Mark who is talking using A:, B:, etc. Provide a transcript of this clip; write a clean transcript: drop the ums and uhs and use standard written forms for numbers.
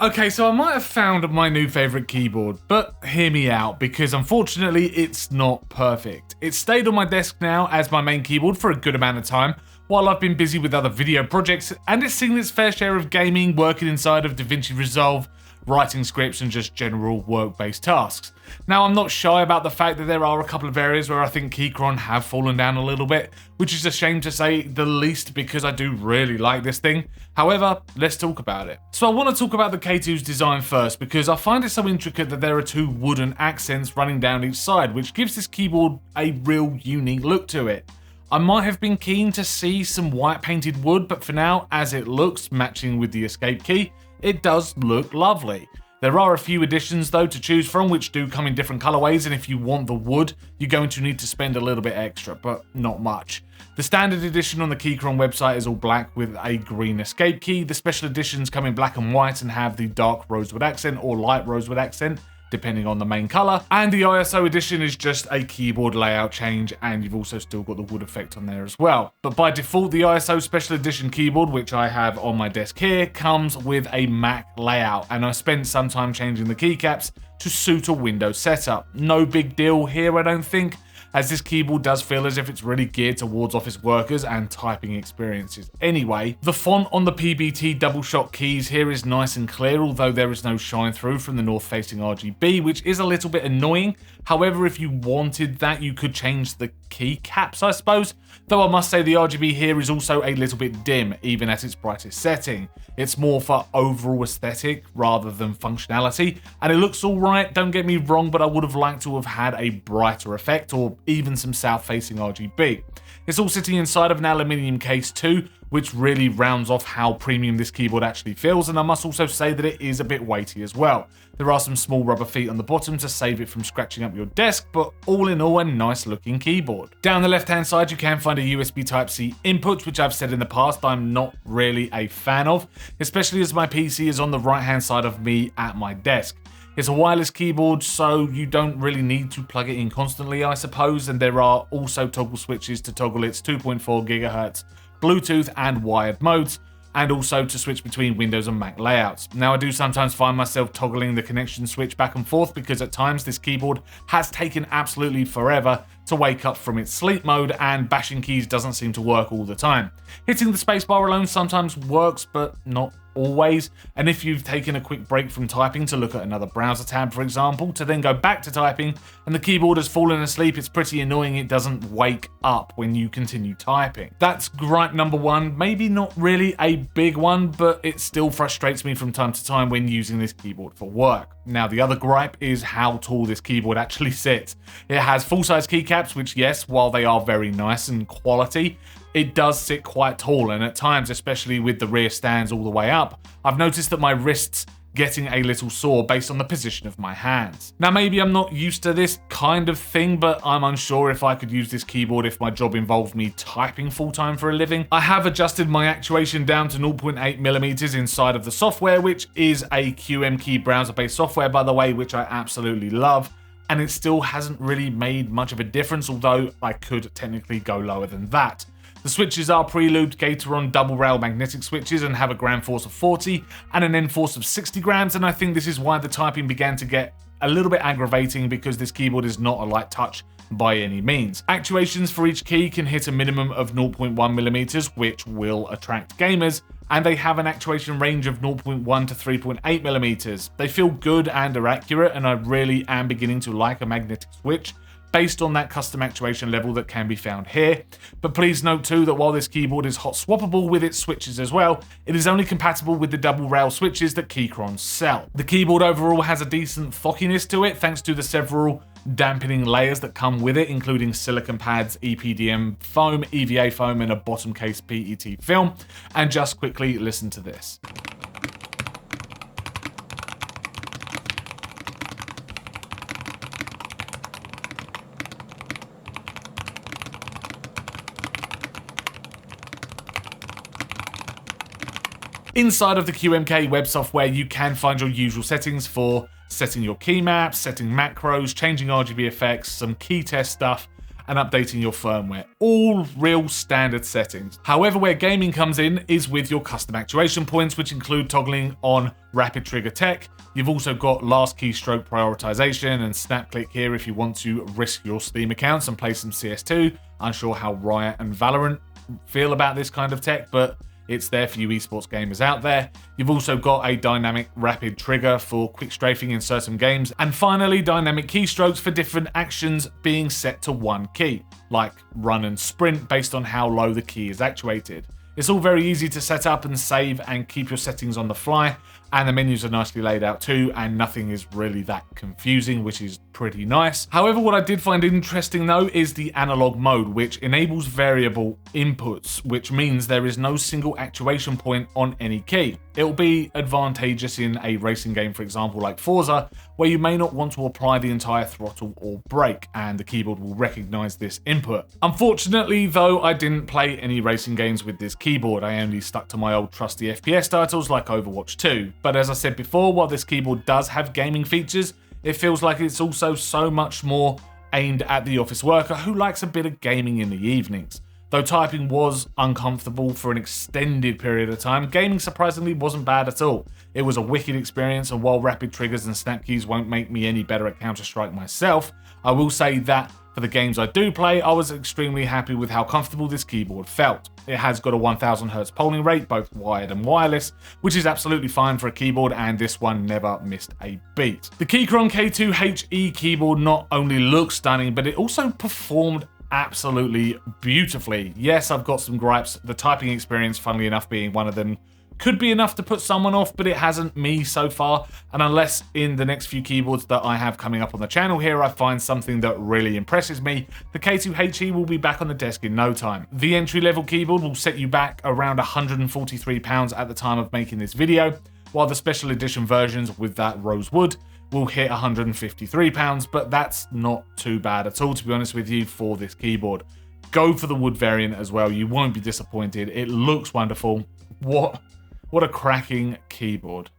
A: Okay, so I might have found my new favourite keyboard, but hear me out, because unfortunately it's not perfect. It's stayed on my desk now as my main keyboard for a good amount of time, while I've been busy with other video projects, and it's seen its fair share of gaming, working inside of DaVinci Resolve, writing scripts and just general work-based tasks. Now, I'm not shy about the fact that there are a couple of areas where I think Keychron have fallen down a little bit, which is a shame to say the least because I do really like this thing. However, let's talk about it. So I want to talk about the K2's design first because I find it so intricate that there are two wooden accents running down each side, which gives this keyboard a real unique look to it. I might have been keen to see some white painted wood, but for now, as it looks, matching with the escape key, it does look lovely. There are a few additions though to choose from which do come in different colorways, and if you want the wood, you're going to need to spend a little bit extra, but not much. The standard edition on the Keychron website is all black with a green escape key. The special editions come in black and white and have the dark rosewood accent or light rosewood accent, depending on the main color. And the ISO edition is just a keyboard layout change, and you've also still got the wood effect on there as well. But by default, the ISO special edition keyboard, which I have on my desk here, comes with a Mac layout, and I spent some time changing the keycaps to suit a Windows setup. No big deal here, I don't think, as this keyboard does feel as if it's really geared towards office workers and typing experiences. Anyway, the font on the PBT double shot keys here is nice and clear, although there is no shine through from the north facing RGB, which is a little bit annoying. However, if you wanted that, you could change the keycaps, I suppose. Though I must say the RGB here is also a little bit dim, even at its brightest setting. It's more for overall aesthetic rather than functionality, and it looks alright, don't get me wrong, but I would have liked to have had a brighter effect or even some south-facing RGB. It's all sitting inside of an aluminium case too, which really rounds off how premium this keyboard actually feels, and I must also say that it is a bit weighty as well. There are some small rubber feet on the bottom to save it from scratching up your desk, but all in all, a nice looking keyboard. Down the left hand side you can find a USB Type-C input, which I've said in the past I'm not really a fan of, especially as my PC is on the right hand side of me at my desk. It's a wireless keyboard, so you don't really need to plug it in constantly, I suppose, and there are also toggle switches to toggle its 2.4 GHz Bluetooth and wired modes, and also to switch between Windows and Mac layouts. Now, I do sometimes find myself toggling the connection switch back and forth because at times this keyboard has taken absolutely forever to wake up from its sleep mode, and bashing keys doesn't seem to work all the time. Hitting the spacebar alone sometimes works, but not always, and if you've taken a quick break from typing to look at another browser tab, for example, to then go back to typing and the keyboard has fallen asleep, it's pretty annoying it doesn't wake up when you continue typing. That's gripe number one, maybe not really a big one, but it still frustrates me from time to time when using this keyboard for work. Now, the other gripe is how tall this keyboard actually sits. It has full-size keycaps, which, yes, while they are very nice and quality, it does sit quite tall, and at times, especially with the rear stands all the way up, I've noticed that my wrists getting a little sore based on the position of my hands. Now, maybe I'm not used to this kind of thing, but I'm unsure if I could use this keyboard if my job involved me typing full-time for a living. I have adjusted my actuation down to 0.8mm inside of the software, which is a QMKey browser-based software, by the way, which I absolutely love, and it still hasn't really made much of a difference, although I could technically go lower than that. The switches are pre-lubed Keychron double rail magnetic switches and have a gram force of 40 and an end force of 60 grams, and I think this is why the typing began to get a little bit aggravating because this keyboard is not a light touch by any means. Actuations for each key can hit a minimum of 0.1mm, which will attract gamers, and they have an actuation range of 0.1 to 3.8mm. They feel good and are accurate, and I really am beginning to like a magnetic switch based on that custom actuation level that can be found here. But please note too that while this keyboard is hot swappable with its switches as well, it is only compatible with the double rail switches that Keychron sell. The keyboard overall has a decent thockiness to it thanks to the several dampening layers that come with it, including silicone pads, EPDM foam, EVA foam, and a bottom case PET film. And just quickly listen to this. Inside of the QMK web software, you can find your usual settings for setting your key maps, setting macros, changing RGB effects, some key test stuff, and updating your firmware. All real standard settings. However, where gaming comes in is with your custom actuation points, which include toggling on rapid trigger tech. You've also got last keystroke prioritization and snap click here if you want to risk your Steam accounts and play some CS2. Unsure how Riot and Valorant feel about this kind of tech, but it's there for you esports gamers out there. You've also got a dynamic rapid trigger for quick strafing in certain games. And finally, dynamic keystrokes for different actions being set to one key, like run and sprint based on how low the key is actuated. It's all very easy to set up and save and keep your settings on the fly, and the menus are nicely laid out too, and nothing is really that confusing, which is pretty nice. However, what I did find interesting though is the analog mode, which enables variable inputs, which means there is no single actuation point on any key. It'll be advantageous in a racing game, for example, like Forza, where you may not want to apply the entire throttle or brake, and the keyboard will recognize this input. Unfortunately, though, I didn't play any racing games with this keyboard. I only stuck to my old trusty FPS titles like Overwatch 2. But as I said before, while this keyboard does have gaming features, it feels like it's also so much more aimed at the office worker who likes a bit of gaming in the evenings. Though typing was uncomfortable for an extended period of time, gaming surprisingly wasn't bad at all. It was a wicked experience, and while rapid triggers and snap keys won't make me any better at Counter-Strike myself, I will say that for the games I do play, I was extremely happy with how comfortable this keyboard felt. It has got a 1000 Hz polling rate, both wired and wireless, which is absolutely fine for a keyboard, and this one never missed a beat. The Keychron K2 HE keyboard not only looks stunning, but it also performed absolutely beautifully. Yes, I've got some gripes. The typing experience, funnily enough, being one of them, could be enough to put someone off, but it hasn't me so far. And unless in the next few keyboards that I have coming up on the channel here, I find something that really impresses me, the K2 HE will be back on the desk in no time. The entry-level keyboard will set you back around £143 at the time of making this video, while the special edition versions with that rose wood will hit £153, but that's not too bad at all, to be honest with you, for this keyboard. Go for the wood variant as well. You won't be disappointed. It looks wonderful. What a cracking keyboard.